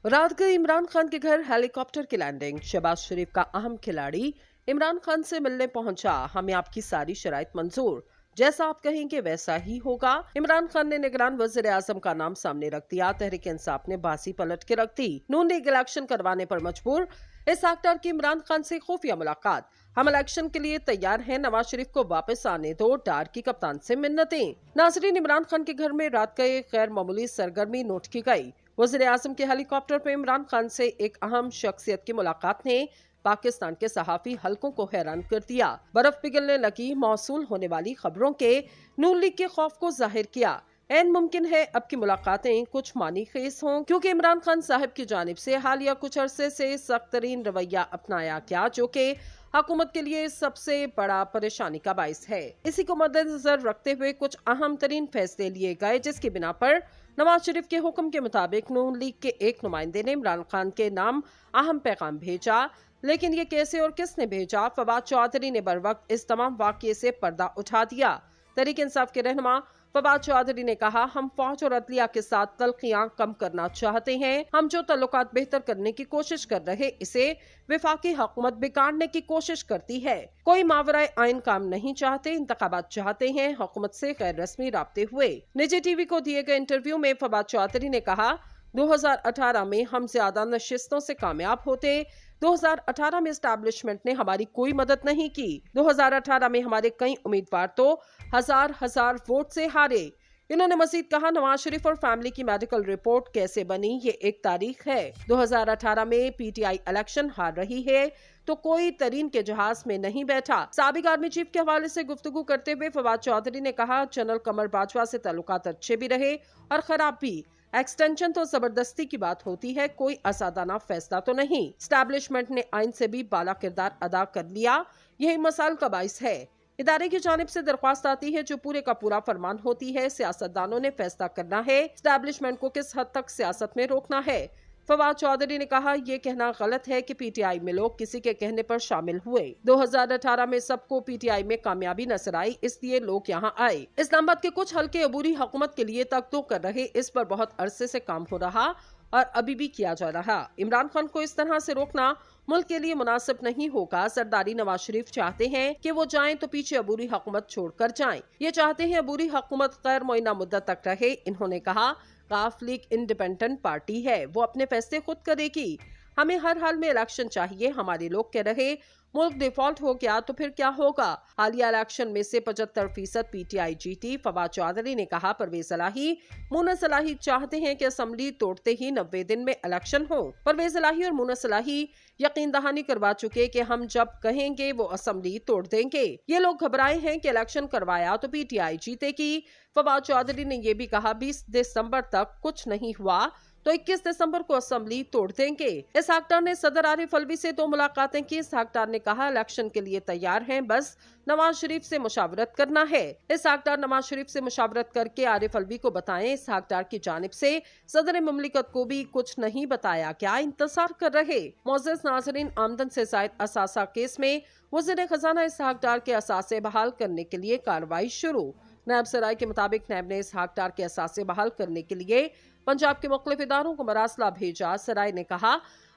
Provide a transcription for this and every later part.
रात गई इमरान खान के घर हेलीकॉप्टर की लैंडिंग। शहबाज शरीफ का अहम खिलाड़ी इमरान खान से मिलने पहुंचा। हमें आपकी सारी शराइत मंजूर, जैसा आप कहेंगे वैसा ही होगा। इमरान खान ने निगरान वज़ीर आज़म का नाम सामने रख दिया। तहरीक इंसाफ ने बासी पलट के रख दी। नून लीग इलेक्शन करवाने पर मजबूर। इस एक्टर की इमरान खान से खुफिया मुलाकात। हम इलेक्शन के लिए तैयार हैं, नवाज शरीफ को वापस आने दो, डार की कप्तान से मिन्नतें। नाजरीन, इमरान खान के घर में रात गए गैर मामूली सरगर्मी नोट की गई। वज़ीर आज़म के हेलीकॉप्टर पर इमरान खान से एक अहम शख्सियत की मुलाकात ने पाकिस्तान के सहाफी हलकों को हैरान कर दिया। बर्फ पिघलने लगी मौसूल होने वाली खबरों के नून लीग के खौफ को जाहिर किया। ऐन मुमकिन है अब की मुलाकातें कुछ मानी खेज हों, क्योंकि इमरान खान साहब की जानिब से हालिया कुछ अरसे से सख्त तरीन रवैया अपनाया गया, जो कि हुकूमत के लिए सबसे बड़ा परेशानी का बाइस है। इसी को मद्देनजर रखते हुए कुछ अहम तरीन फैसले लिए गए, जिसकी बिना पर नवाज शरीफ के हुक्म के मुताबिक नून लीग के एक नुमाइंदे ने इमरान खान के नाम अहम पैगाम भेजा। लेकिन ये कैसे और किसने भेजा? फवाद चौधरी ने बर वक्त इस तमाम वाकये से पर्दा उठा दिया। तहरीक इंसाफ के रहनुमा फवाद चौधरी ने कहा, हम फौज और अदलिया के साथ तल्खियां कम करना चाहते हैं। हम जो तल्लुकात बेहतर करने की कोशिश कर रहे, इसे विफाकी हुकूमत बिगाड़ने की कोशिश करती है। कोई मावराए आइन काम नहीं चाहते, इंतखाबात चाहते हैं। हुकूमत से गैर रस्मी राब्ते हुए। निजी टीवी को दिए गए इंटरव्यू में फवाद चौधरी ने कहा, 2018 में हम ज्यादा नशिस्तों से कामयाब होते। 2018 में एस्टैब्लिशमेंट ने हमारी कोई मदद नहीं की। 2018 में हमारे कई उम्मीदवार तो हजार वोट से हारे। इन्होंने मजीद कहा, नवाज शरीफ और फैमिली की मेडिकल रिपोर्ट कैसे बनी, ये एक तारीख है। 2018 में पीटीआई इलेक्शन हार रही है तो कोई तरीन के जहाज में नहीं बैठा। साबिक आर्मी चीफ के हवाले से गुफ्तगू करते हुए फवाद चौधरी ने कहा, जनरल कमर बाजवा से ताल्लुकात अच्छे भी रहे और खराब भी। एक्सटेंशन तो जबरदस्ती की बात होती है, कोई असादाना फैसला तो नहीं। एस्टैब्लिशमेंट ने आइन से भी बाला किरदार अदा कर लिया, यही मसाल का बाइस है। इदारे की जानिब से दरख्वास्त आती है जो पूरे का पूरा फरमान होती है। सियासतदानों ने फैसला करना है एस्टैब्लिशमेंट को किस हद तक सियासत में रोकना है। फवाद चौधरी ने कहा, यह कहना गलत है कि पीटीआई में लोग किसी के कहने पर शामिल हुए। 2018 में सबको पीटीआई में कामयाबी नजर आई, इसलिए लोग यहां आए। इस्लामाबाद के कुछ हल्के अबूरी हुकूमत के लिए तक तो कर रहे, इस पर बहुत अरसे से काम हो रहा और अभी भी किया जा रहा। इमरान खान को इस तरह से रोकना मुल्क के लिए मुनासिब नहीं होगा। सरदारी नवाज शरीफ चाहते हैं कि वो जाएं तो पीछे अबूरी हुकूमत छोड़कर जाएं। ये चाहते हैं अबूरी हुकूमत गैर मुअय्यना मुद्दत तक रहे। इन्होंने कहा, काफ लीग इंडिपेंडेंट पार्टी है, वो अपने फैसले खुद करेगी। हमें हर हाल में इलेक्शन चाहिए। हमारे लोग कह रहे मुल्क डिफॉल्ट हो गया तो फिर क्या होगा? हालिया इलेक्शन में से 75% पीटीआई जीती। फवाद चौधरी ने कहा, परवेज इलाही मुनस इलाही चाहते हैं कि असेंबली तोड़ते ही 90 दिन में इलेक्शन हो। परवेज इलाही और मुनस इलाही यकीन दहानी करवा चुके कि हम जब कहेंगे वो असेंबली तोड़ देंगे। ये लोग घबराए हैं कि इलेक्शन करवाया तो पीटीआई जीतेगी। फवाद चौधरी ने यह भी कहा, 20 दिसंबर तक कुछ नहीं हुआ तो 21 दिसंबर को असेंबली तोड़ देंगे। इस एक्टर ने सदर आरिफ अलवी से 2 मुलाकातें की। इस एक्टर ने कहा, इलेक्शन के लिए तैयार हैं, बस नवाज शरीफ से मुशावरत करना है। इस एक्टर नवाज शरीफ से मुशावरत करके आरिफ अलवी को बताएं। इस एक्टर की जानिब से सदर मुमलिकत को भी कुछ नहीं बताया क्या इंतजार कर रहे। मोअज़्ज़िज़ नाज़रीन, आमदन से ज़ायद असासा केस में वज़ीर खजाना इस एक्टर के असासे बहाल करने के लिए कार्रवाई शुरू। नायब सराय के मुताबिक नायब ने इस हकदार के असासे बहाल करने के लिए पंजाब के मुख्तलिफ इदारों को मरासला भेजा। सराय ने कहा,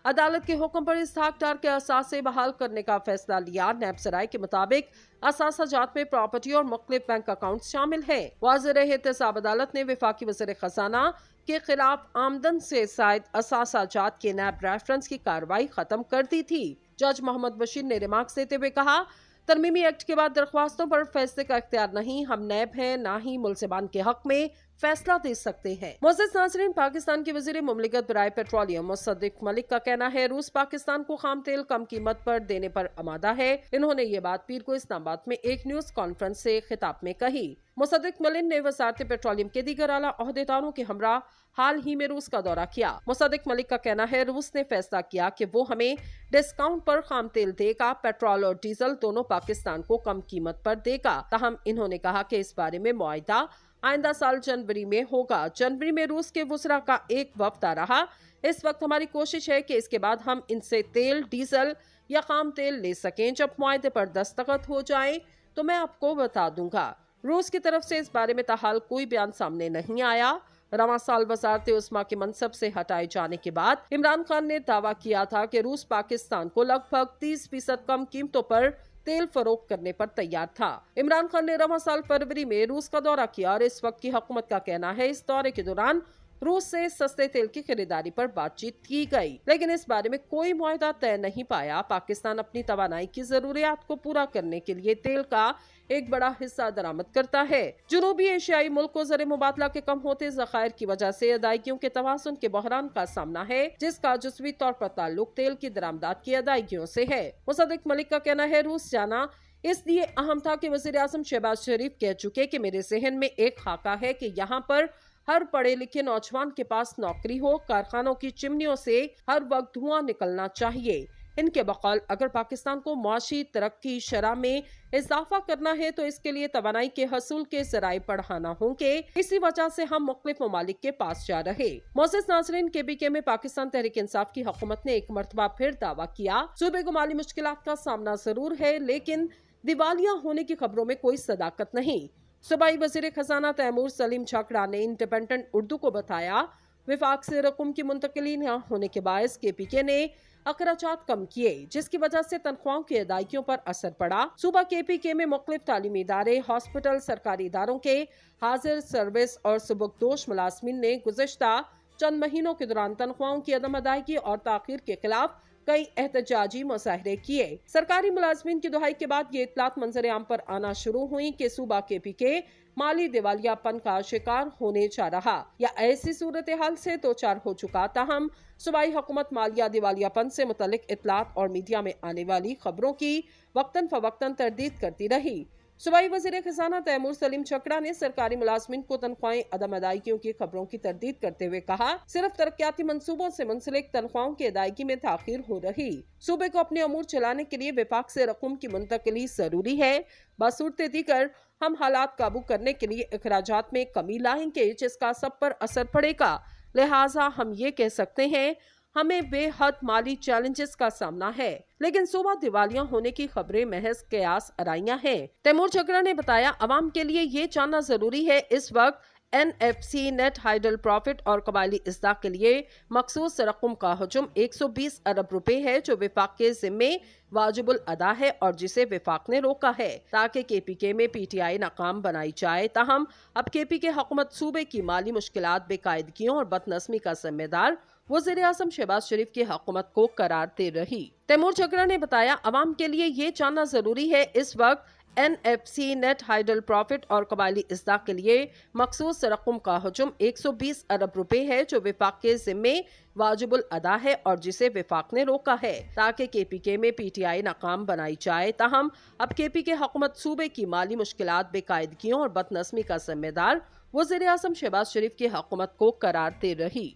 अदालत के हुक्म पर इस हकदार के असासे बहाल करने का फैसला लिया। नायब सराय के मुताबिक असासा जात में प्रॉपर्टी और मुख्तलिफ बैंक अकाउंट शामिल है। वाज़ेह एहतसाब अदालत ने वफाकी वज़ीर खजाना के खिलाफ आमदन से ज़ायद असासा जात के नैब रेफरेंस की कार्रवाई खत्म कर दी थी। जज मोहम्मद बशीर ने रिमार्क्स देते हुए कहा, तरमीमी एक्ट के बाद दरख्वास्तों पर फैसले का इख्तियार नहीं। हम नैब हैं, ना ही मुल्ज़िमान के हक में फैसला दे सकते हैं। मुअज़्ज़िज़ नाज़रीन, पाकिस्तान के वज़ीर मुमलिकत बराए पेट्रोलियम मुसद्दिक मलिक का कहना है, रूस पाकिस्तान को खाम तेल कम कीमत पर देने पर आमादा है। इन्होंने ये बात पीर को इस्लामाबाद में एक न्यूज कॉन्फ्रेंस से खिताब में कही। मुसद्दिक मलिक ने वज़ारत पेट्रोलियम के दीगर आला ओहदेदारों के हमरा हाल ही में रूस का दौरा किया। मुसद्दिक मलिक का कहना है, रूस ने फैसला किया कि वो हमें डिस्काउंट पर खाम तेल देगा। पेट्रोल और डीजल दोनों पाकिस्तान को कम कीमत पर देगा। ताहम इन्होंने कहा कि इस बारे में मुआहिदा आइंदा साल जनवरी में होगा। जनवरी में रूस के वुज़रा का एक वफ्द आ रहा। इस वक्त हमारी कोशिश है कि इसके बाद हम इनसे तेल, डीजल या खाम तेल ले सकें। जब मुआहिदे पर दस्तखत हो जाए तो मैं आपको बता दूंगा। रूस की तरफ से इस बारे में ताहाल कोई बयान सामने नहीं आया। रवां साल वज़ारत उस्मा के मनसब से हटाए जाने के बाद इमरान खान ने दावा किया था कि रूस पाकिस्तान को लगभग 30% कम कीमतों पर तेल फरोख्त करने पर तैयार था। इमरान खान ने रवां साल फरवरी में रूस का दौरा किया और इस वक्त की हुकूमत का कहना है इस दौरे के दौरान रूस से सस्ते तेल की खरीदारी पर बातचीत की गई, लेकिन इस बारे में कोई मुआहदा तय नहीं पाया। पाकिस्तान अपनी तवानाई की जरूरियात को पूरा करने के लिए तेल का एक बड़ा हिस्सा दरामद करता है। जनूबी एशियाई मुल्कों ज़र मुबादला के कम होते ज़खायर की वजह से अदायगियों के तवाज़ुन के बहरान का सामना है, जिसका जुज़वी तौर पर ताल्लुक तेल की दरामदात की अदायगियों से है। मुसद्दिक मलिक का कहना है रूस जाना इसलिए अहम था कि वज़ीर आज़म शहबाज शरीफ कह चुके कि मेरे ज़हन में एक खाका है कि यहाँ पर हर पढ़े लिखे नौजवान के पास नौकरी हो, कारखानों की चिमनियों से हर वक्त धुआं निकलना चाहिए। इनके बकौल अगर पाकिस्तान को मुआशी तरक्की शरह में इजाफा करना है तो इसके लिए तवानाई के हसूल के जराए बढ़ाना होंगे। इसी वजह से हम मुख्तलिफ ममालिक के पास जा रहे। मोअज़्ज़िज़ नाज़रीन, KPK में पाकिस्तान तहरीक इंसाफ की हुकूमत ने एक मरतबा फिर दावा किया सूबे को माली मुश्किलात का सामना जरूर है, लेकिन दिवालिया होने की खबरों में कोई सदाकत नहीं। सूबाई वज़ीर खजाना तैमूर सलीम छकड़ा ने इंडिपेंडेंट उर्दू को बताया विफाक से रकम की मुंतकिली न होने के बायस KPK ने अखराजात कम किए, जिसकी वजह से तनख्वाहों की अदायगियों पर असर पड़ा। सूबा KPK में मुख्तलिफ तालीमी इदारे, हॉस्पिटल, सरकारी इदारों के हाजिर सर्विस और सुबकदोश मुलाजमीन ने गुज़श्ता चंद महीनों के दौरान तनख्वाहों की अदम अदायगी और ताखीर के खिलाफ कई एहतजाजी मुजाहरे किए। सरकारी मुलाजमीन की दुहाई के बाद ये इतलात मंजर आम पर आना शुरू हुई कि सूबा KPK माली दिवालियापन का शिकार होने जा रहा या ऐसी सूरत हाल से दो चार हो चुका। ताहम सूबाई हुकूमत मालिया दिवालियापन से मुतल्लिक इतलात और मीडिया में आने वाली खबरों की वक्तन फवक्तन तरदीद करती रही। सूबाई वज़ीर खजाना तैमूर सलीम छकड़ा ने सरकारी मुलाजमीन को तनख्वाहें अदम अदायगियों की खबरों की तरदीद करते हुए कहा सिर्फ तरक्याती मंसूबों से मुंसलिक तनख्वाहों की अदायगी में ताखीर हो रही। सूबे को अपने अमूर चलाने के लिए विफाक से रकम की मुंतकिली जरूरी है। बसूरत दीगर हम हालात काबू करने के लिए अखराजात में कमी लाएंगे, जिसका सब पर असर पड़ेगा। लिहाजा हम ये कह सकते हैं हमें बेहद माली चैलेंजेस का सामना है, लेकिन सूबा दिवालिया होने की खबरें महज कयास आराइयां हैं। तैमूर छकड़ा ने बताया अवाम के लिए ये जानना जरूरी है इस वक्त NFC नेट हाइडल प्रॉफिट और कबायली इस्दा के लिए मखसूस रकम का हजम 120 अरब रुपए है, जो विफाक के जिम्मे वाजिबुल अदा है और जिसे विफाक ने रोका है ताकि KPK में PTI नाकाम बनाई जाए। ताहम अब KPK हुकूमत सूबे की माली मुश्किलात, बेकायदगियों और बदनस्मी का जिम्मेदार वज़ीर आज़म शहबाज शरीफ की हुकूमत को करार दे रही। तैमूर छकड़ा ने बताया अवाम के लिए ये जानना जरूरी है इस वक्त NFC नेट हाइडल प्रॉफिट और कबायली इस्दा के लिए मखसूस रकम का हजम 120 अरब रुपए है, जो विफाक के जिम्मे वाजिबुल अदा है और जिसे विफाक ने रोका है ताकि KPK में PTI नाकाम बनाई जाए। ताहम अब KPK हुकूमत सूबे की माली मुश्किलात, बेकायदगियों और बदनस्मी का जिम्मेदार वज़ीर आज़म शहबाज शरीफ की हुकूमत को करार दे रही।